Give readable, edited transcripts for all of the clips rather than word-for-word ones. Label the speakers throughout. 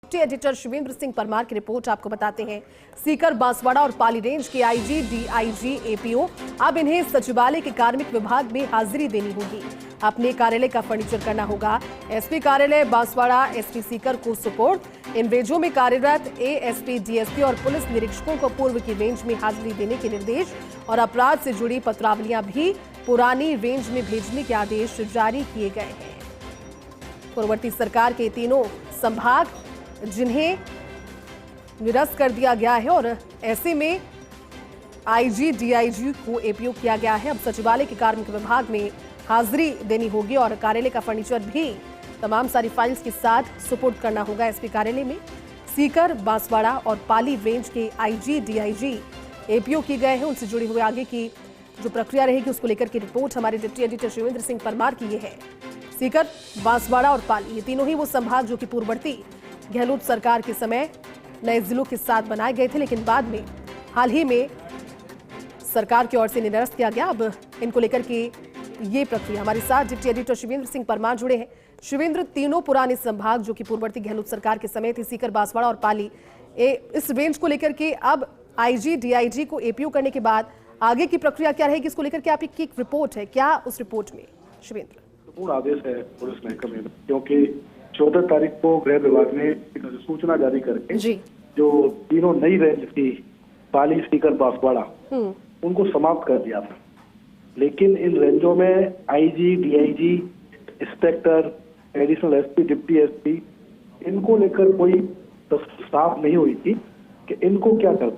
Speaker 1: Deputy editor Shivendra Singh Parmar की report आपको बताते हैं। सीकर, बांसवाड़ा और पाली रेंज के आईजी, डीआईजी, एपीओ अब इन्हें सचिवालय के कार्मिक विभाग में हाजिरी देनी होगी। अपने कार्यालय का फर्नीचर करना होगा। एसपी कार्यालय बांसवाड़ा, एसपी सीकर को सुपुर्द। इन रेंजों में कार्यरत एएसपी, डीएसपी और पुलिस निरीक्षकों को पूर्व की रेंज में हाजिरी देने के निर्देश और अपराध से जुड़ी पत्रावलियां भी पुरानी रेंज में भेजने के आदेश जारी किए गए हैं। पूर्ववर्ती सरकार के तीनों संभाग जिन्हें निरस्त कर दिया गया है और ऐसे में आईजी, डीआईजी को एपीओ किया गया है। अब सचिवालय के कार्मिक विभाग में हाजिरी देनी होगी और कार्यालय का फर्नीचर भी तमाम सारी फाइल्स के साथ सुपुर्द करना होगा एसपी कार्यालय में। सीकर, बांसवाड़ा और पाली रेंज के आईजी, डीआईजी एपीओ किए गए हैं। उनसे जुड़ी हुई आगे की जो प्रक्रिया रहेगी उसको लेकर की रिपोर्ट हमारे डिप्टी एडिटर शिवेंद्र सिंह परमार की ये है। सीकर, बांसवाड़ा और पाली, ये तीनों ही वो संभाग जो कि पूर्ववर्ती गहलोत सरकार के समय नए जिलों के साथ बनाए गए थे, लेकिन बाद में हाल ही में सरकार की ओर से निरस्त किया गया। अब इनको लेकर के ये प्रक्रिया, हमारे साथ डिप्टी एडिटर शिवेंद्र सिंह परमार जुड़े हैं। शिवेंद्र, तीनों पुराने संभाग जो कि पूर्ववर्ती गहलोत सरकार के समय थे, सीकर, बांसवाड़ा और पाली, इस रेंज को लेकर के अब आईजी, डीआईजी को एपीओ करने के बाद आगे की प्रक्रिया क्या रहेगी, इसको लेकर के आपकी एक रिपोर्ट है, क्या उस रिपोर्ट में शिवेंद्र?
Speaker 2: पूर्ण आदेश है पुलिस महकमे में, क्योंकि 14 तारीख को गृह विभाग ने एक सूचना जारी करके जो तीनों नई रेंज थी, पाली, सीकर, बांसवाड़ा, उनको समाप्त कर दिया था। लेकिन इन रेंजों में IG, DIG, inspector, additional SP, deputy SP, इनको लेकर कोई साफ नहीं हुई थी कि इनको क्या कर।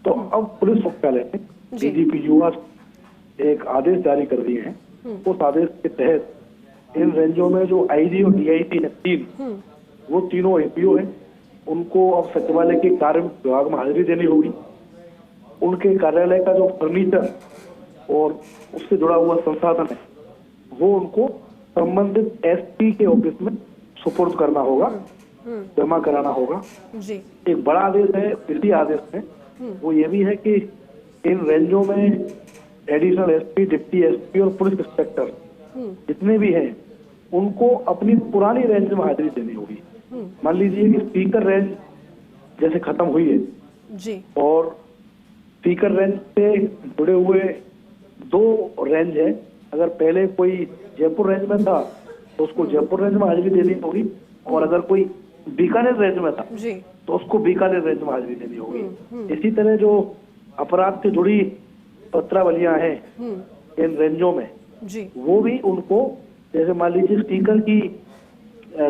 Speaker 2: तो अब पुलिस मुख्यालय ने डीजीपी युवा एक आदेश जारी कर दिए हैं। उस आदेश के तहत इन रेंजों में जो आईजी और डीआईजी है तीन, वो तीनों एपीओ हैं। उनको अब सचिवालय के कार्य विभाग में हाजिरी देनी होगी। उनके कार्यालय का जो फर्नीचर और उससे जुड़ा हुआ संसाधन है वो उनको संबंधित एसपी के ऑफिस में सुपुर्द करना होगा, जमा कराना होगा। एक बड़ा आदेश है इसी आदेश में, वो ये भी है कि इन रेंजों में एडिशनल एसपी, डिप्टी एसपी और पुलिस इंस्पेक्टर जितने भी हैं उनको अपनी पुरानी रेंज में हाजिरी देनी होगी। मान लीजिए कि स्पीकर रेंज जैसे खत्म हुई है जी, और स्पीकर रेंज से जुड़े हुए 2 रेंज है। अगर पहले कोई जयपुर रेंज में था तो उसको जयपुर रेंज में हाजिरी देनी होगी, और अगर कोई बीकानेर रेंज में था तो उसको बीकानेर रेंज में हाजिरी देनी होगी। इसी तरह जो अपराध से जुड़ी पत्रावलियां हैं इन रेंजों में वो भी उनको, जैसे मान लीजिए सीकर की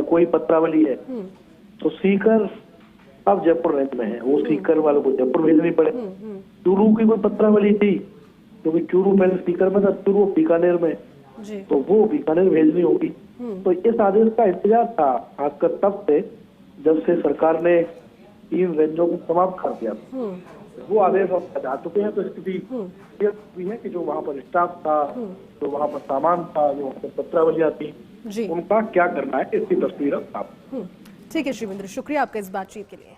Speaker 2: कोई पत्रावली है तो सीकर अब जयपुर रेंज में है, वो सीकर वालों को जयपुर भेजनी पड़े। चूरू की कोई पत्रावली थी क्योंकि चूरू पहले सीकर में था, चूरू बीकानेर में, तो वो बीकानेर भेजनी होगी। तो इस आदेश का इंतजार था खासकर तब से जब से सरकार ने इन रेंजों को समाप्त कर दिया। वो आदेश अब आ चुके हैं। तो स्थिति ये भी है कि जो वहाँ पर स्टाफ था, जो वहाँ पर सामान था, जो वहाँ पर पत्रावलियां थी, उनका क्या करना है, इसकी तस्वीर अब साफ।
Speaker 1: ठीक है शिवेंद्र, शुक्रिया आपका इस बातचीत के लिए।